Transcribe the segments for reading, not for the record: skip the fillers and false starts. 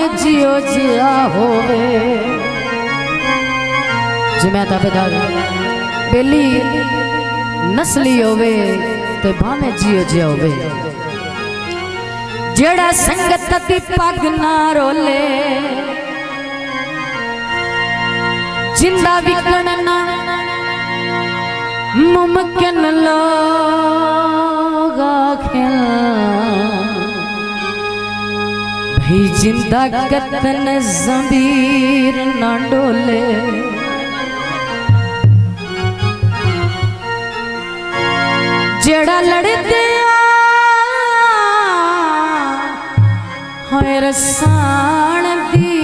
भावें जियो जिया होवे। जिमें ताबेदार बेली नस्ली होवे तो भावें जियो जिया होवे। जेड़ा संगत दी पग ना रोले जिंदा विकण ना मुमकिन लोग आखें भी जिंदा कतन ज़मीर ना डोले। जेड़ा लड़ते होए रसान दी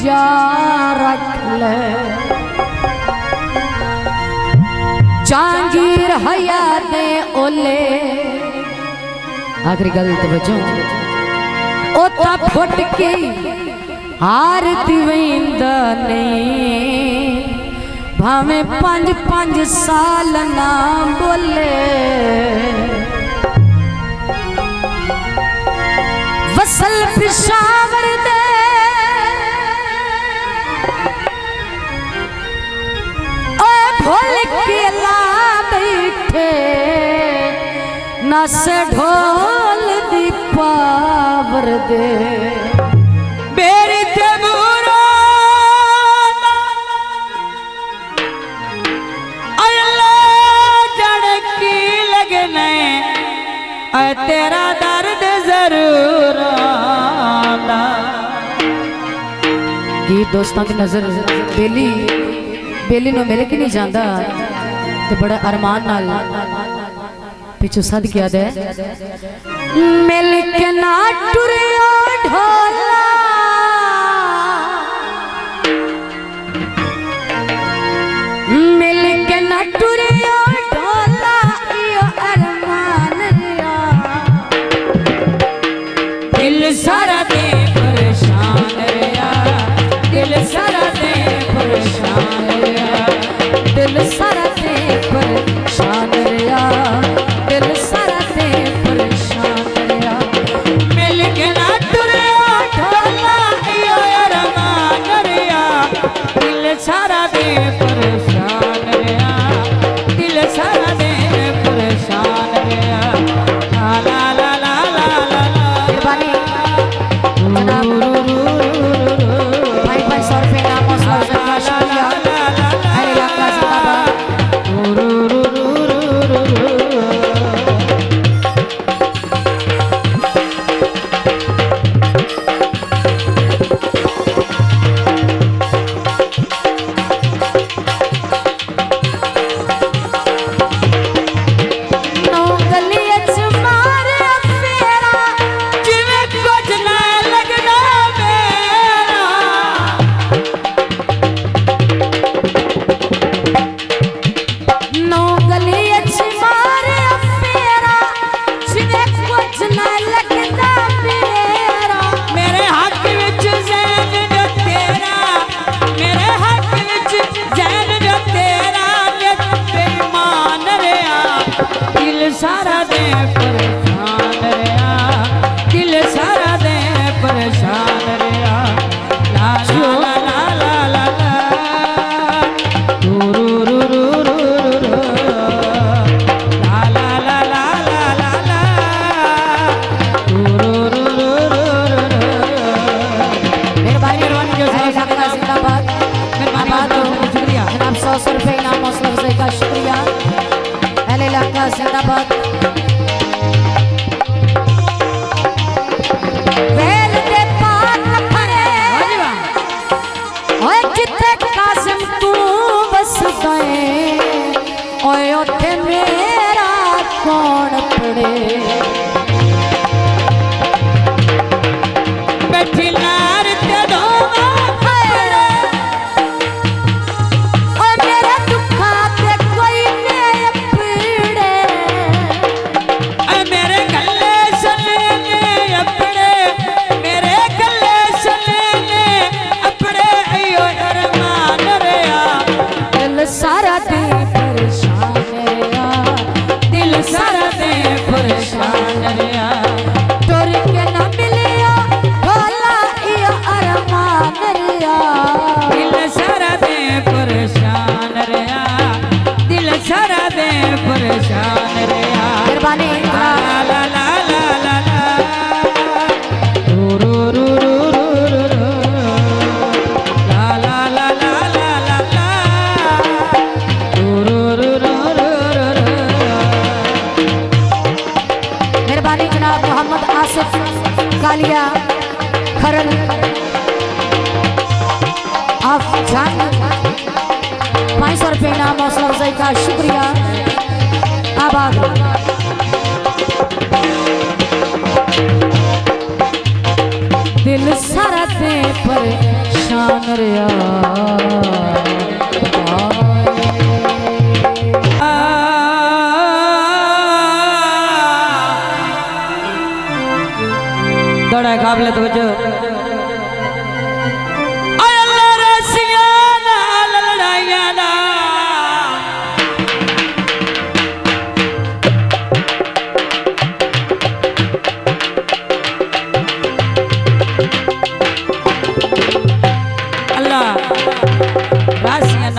जा रख ले। जांगीर हया दे ओले आखिरी गल तवज्जो ओता फुट के हार दिवेंदा नहीं भावें 5-5 साल ना बोले। वसल पिशावर दे भोल के ला बैठे नस ढोल दी पावर दे। बेरी ते बुरा अल्लाह जाने की लगने तेरा दर्द जरूर आना। गीत दोस्तों की नजर बेली नो मिल के नहीं जाता तो बड़ा अरमान नाल पिछू सद किया दे। मिल के ना टुरियो ढोला मिल के ना टुरियो ढोला यो अरमान रिया। दिल सारा दे परेशान रिया दिल सारा दे परेशान रिया दिल सारा दे परेशान रिया दिल सारा दे परेशान रिया। मिल के ना टुरियो ढोला यो अरमान रिया दिल सारा दे परेशान रिया दिल सारा दे परेशान रिया। ला ला ला ला ला ला मेहरबानी जनाब भाई 100 रुपये का मौसम का शुक्रिया। अरे लक्का जिंदाबाद। सारा दे परेशान रिया दिल सारा दे परेशान रिया। ला ला ला ला ला ला रू रू रू रू रू ला ला ला ला ला ला ला रू रू रू रू मेहरबानी लक्का जिंदाबाद। शुक्रिया जनाब 100 रुपये इनाम मौसम का शुक्रिया। अहले लक्का जिंदाबाद। वेल दे पाक खड़े ओए जिथे कासिम तू बसदा है ओए उथे मेरा कौन पड़े। बैठी नार ते दो मेरे दुखा ते कोई नहीं पीड़े। कालिया खरल आप जान 500 रुपये नाम हौसला अफजाई का शुक्रिया। आबाद दिल सारा ते परेशान रहा दौड़ा काबिल तो जो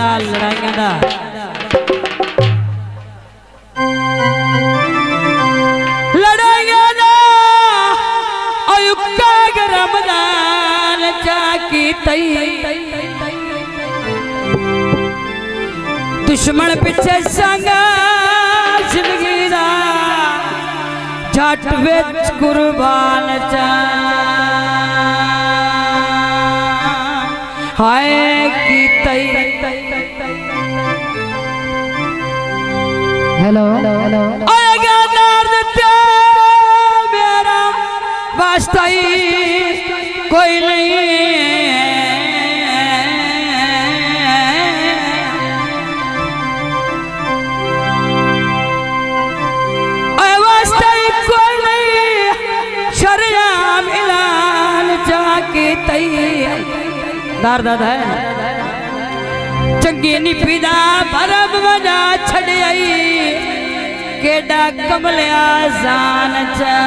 लड़ाइया दा लड़ाइया दा अयुक्का रमजान चाकी तई दुश्मन पिछे संगा जिंदगी दा झट विच कुर्बान चा हाय की तई। हेलो हेलो आएगा दर्द मेरा वास्ता ही कोई नहीं वास्ता ही कोई नहीं शरियाम ऐलान जाके तई दर्द है चंगी नी पीदा भरब वजा छड़ आई केडा कमलिया जान चा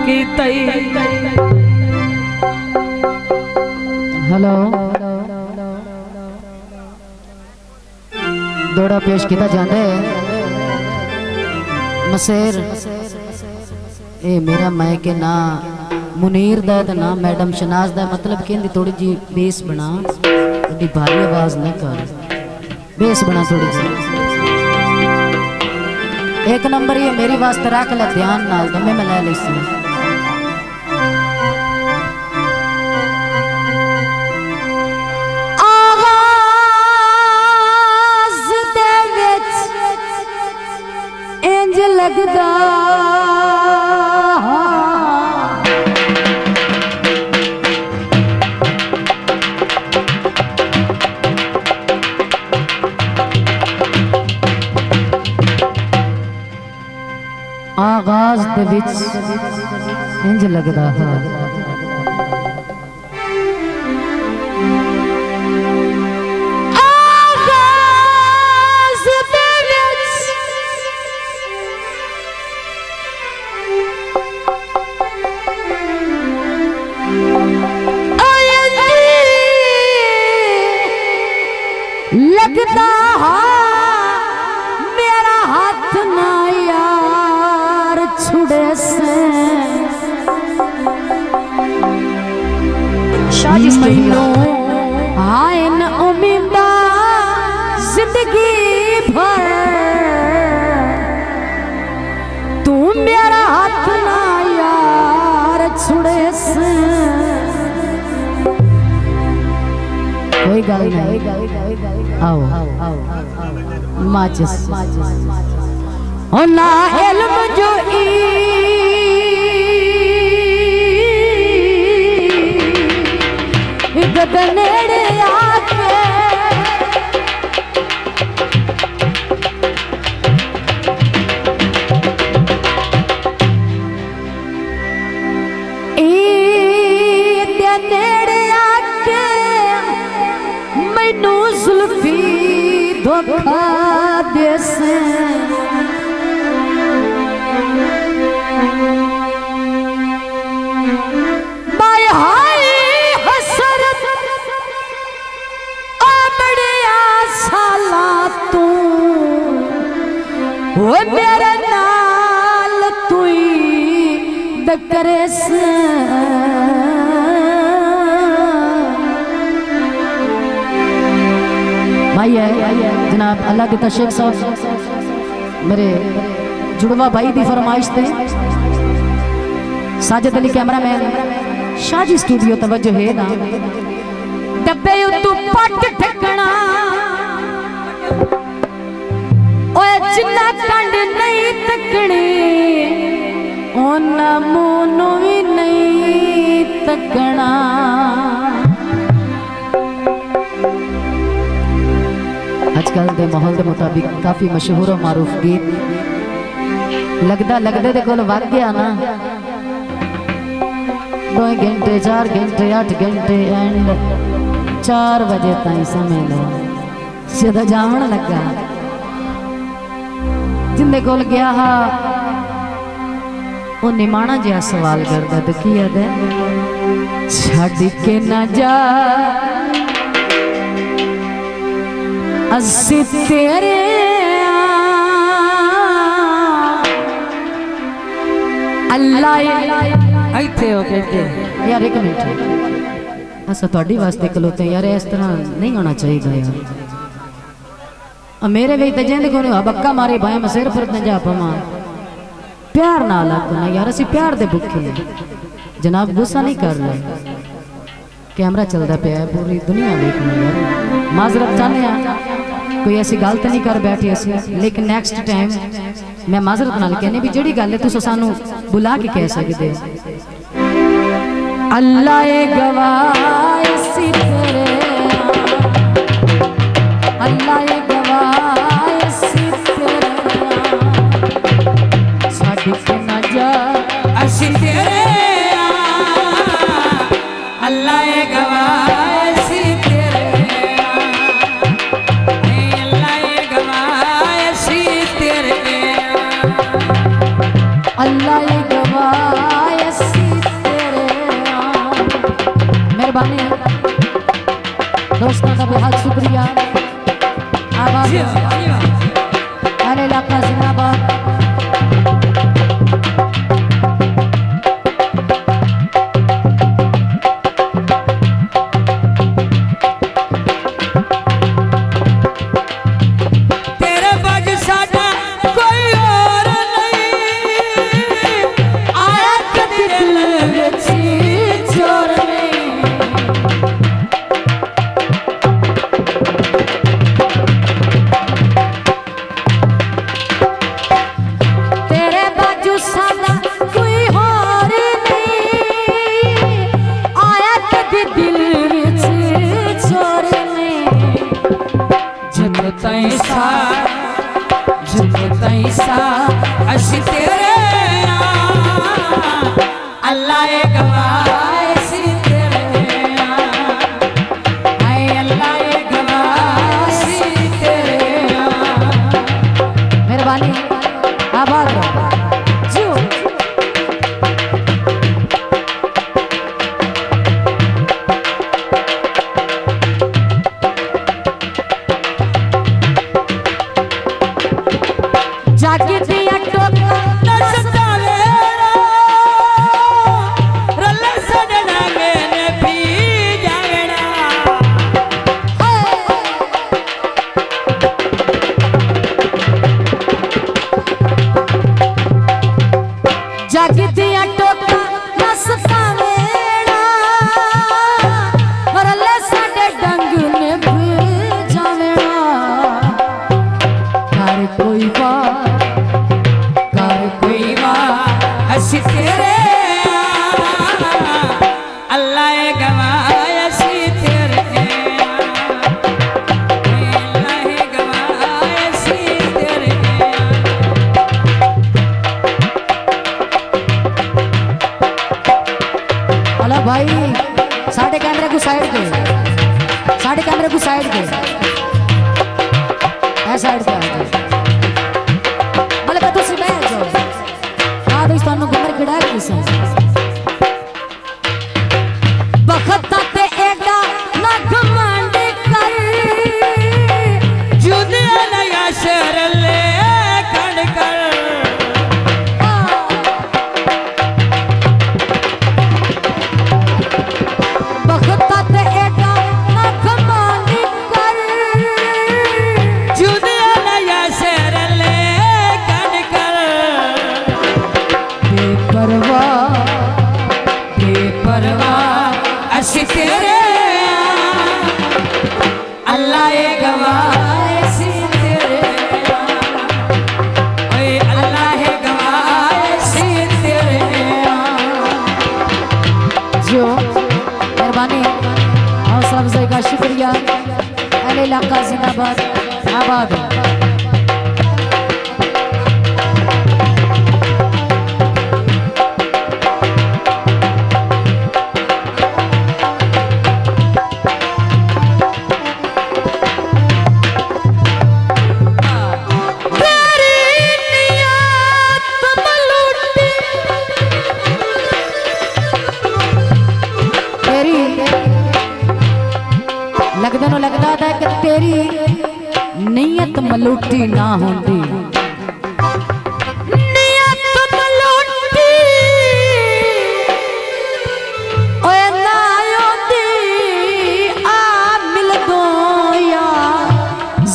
की तई। हेलो दौड़ा पेश किया जाता है मसेर ए मेरा मैं के ना मुनीर दा ते ना मैडम शनाज दा मतलब कहंदी थोड़ी जी बेस बना बड़ी भारी आवाज न कर बेस बना थोड़ी सी एक नंबर ये मेरी वास्ते रख ले ध्यान नाल तो मैं ले लेसी आवाज दे विच इंज लगदा आगाज दे विच इंज लगदा है आगाज दे विच लगदा है मेरा हाथ ना यार छुड़े से मैनू आयन उम्मीदा जिंदगी भर तू मेरा हाथ ना यार छुड़े से कोई गल नहीं आओ माचिस ओ ना इल्म जो इज्जत नेड़े आके नेड़े आके मैनू जुल्फी धोखा दे से वो मेरे नाल तुई दकरे से भाई है जनाब अल्लाह के शेख साहब मेरे जुड़वा भाई की फरमाइश थे साजिद अली कैमरामैन शाजी स्टूडियो तवज्जो है ना डब्बे उतू पट ठकना ओए जिन्ना कंड नहीं तकनी ओना मोनो भी नहीं तकना। आजकल के माहौल के मुताबिक काफी मशहूर और मारूफ गीत लगदा लगदे दे कोल वग गया ना 2 घंटे 4 घंटे 8 घंटे एंड 4 बजे ताई समय लो सीधा जावन लगा जिंदे कोल गया हा वो निमाणा जिहा सवाल करदा तो की है छड़ के ना जा अस्सी तेरे अल्लाह इत्थे हो कहते यार एक मिनट असा थोड़ी वास्ते खलोते यार इस तरह नहीं होना चाहिए यार मेरे भी तो जिंद को बक्का मारे भाई मैं सिर पर न जा पवा प्यार ना लगना यार असी प्यार दे भुखे जनाब गुस्सा नहीं कर रहे कैमरा चलता पे है पूरी दुनिया देखना यार माजरत चाहते हैं कोई ऐसी गल तो नहीं कर बैठे असी लेकिन नेक्स्ट टाइम मैं माजरत नाल कहने भी जेड़ी गल है तुस सानू बुला के कह सकते अल्लाह ए गवाह सी तेरे अल्लाह ए गवाह सी तेरे छड़ के ना जा असी तेरे अल्लाह ए गवाह सी तेरे अल्लाह ए गवाह सी तेरे अल्लाह ए गवाह सी तेरे। मेहरबानी दोस्तों का बहुत शुक्रिया आवाज अरे इलाका जिंदाबाद। अल्लाह ए गवाह सी तेरे अल्लाह ए गवाह सी तेरे। मेहरबानी आबाद रहो जियो। जाके दिया टोका जागतिया टोका नसता वेड़ा और अल्लाह साडे डंग ने जावेड़ा कर कोई बात असी तेरे अल्लाह ए गवाह असी तेरे अल्लाह ए गवाह असी तेरे। हेलो भाई साढ़े कैमरे को साइड के साढ़े कैमरे को साइड के साइड पे मतलब मैं तुसी बैठ जाओ हाँ दोस्तों घूमर खड़ा किस बखत ते एडा ना घमंड कर जुदिया नया शर ले खड़ कर परवाह इलाका जिंदाबाद आबाद है। लगदा था कि तेरी नीयत मलूटी ना होंदी, नीयत मलूटी ओए ना होंदी आ मिल दो या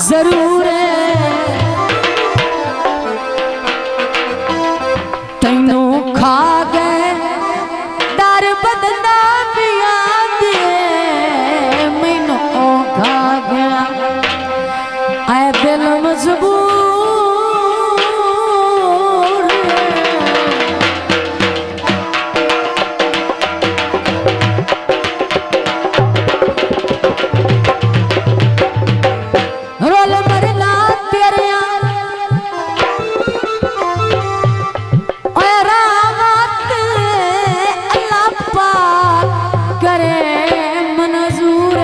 जरूर तैनू खा गए दर बदना पिया दे मैनू खा गया ऐ दिल मजबूर रोल मरना तेरे रावत अल्लाह पाक करे मंजूर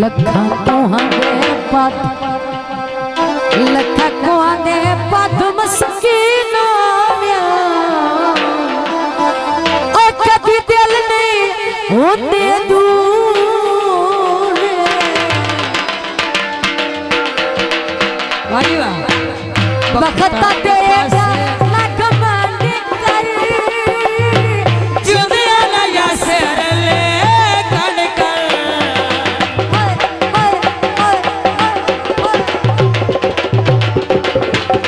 लखा कोहां दे पद लखा कोहां दे पद मस्कीना ओ कभी दिल नहीं होते दूर वाह वाह वक्त तेरा ना घमंड कर जुदिया ना यासर ले कण कर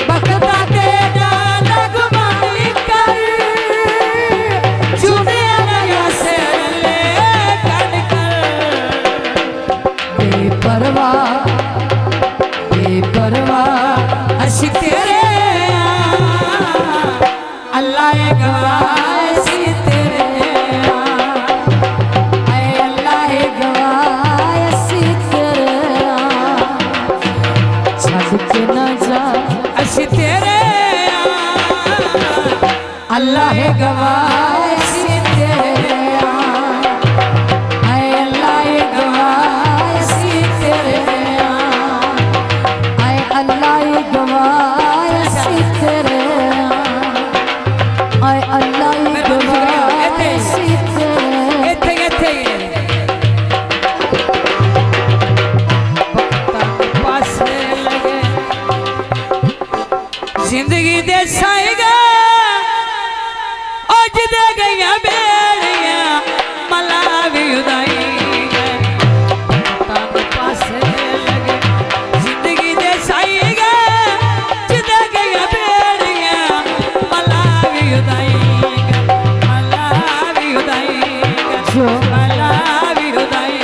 बखता तेरा ना घमंड कर जुदिया ना यासर ले कण कर बेपरवाह अशी तेरे अल्लाह गवाह अशी तेरे अल्लाह गवाह असी तेरे छड़ के न जा अशी तेरे अल्लाह गवाह असी तेरे अल्लाह गवाह असी तेरे अल्लाह गवाह असी तेरे अल्लाह गवाह असी तेरे इथे इथे पासे लगे जिंदगी दे साएगा आज दे गया बेड़ियां मला भी उदाई पासे लगे जिंदगी दे साएगा जिंदे गया बेड़ियां मला भी उदाई मला भी उदाई मला भी उदाई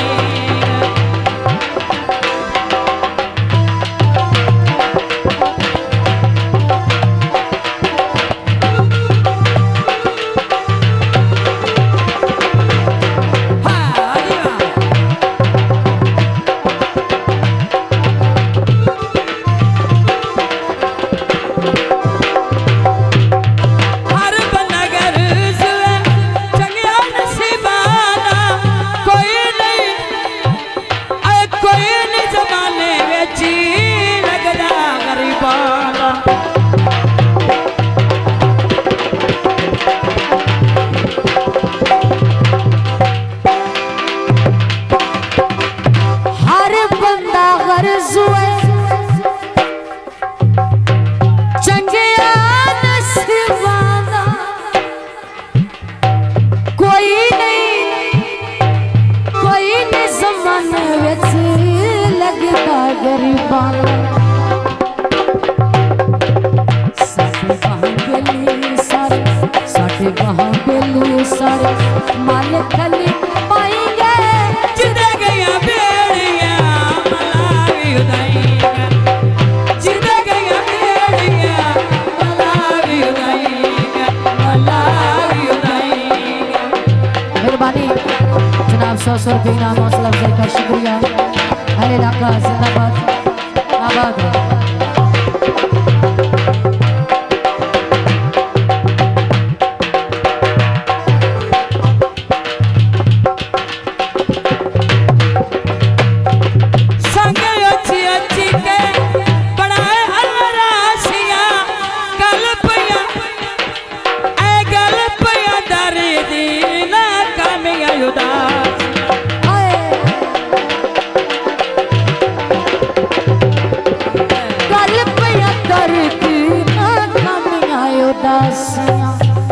₹100 इनाम हौसला अफजाई शुक्रिया। अरे इलाका जिंदाबाद आबाद रहो।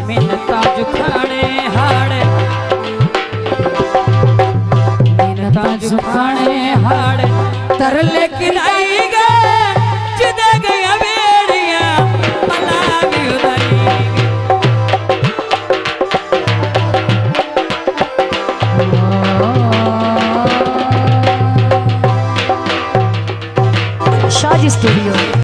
मिन्नता जुखाने हाड़े मिन्नता जुखाने हाड़े तर लेकिन आई गए जिदे गया बेड़िया मलावी उदाई शाजी स्टूडियो।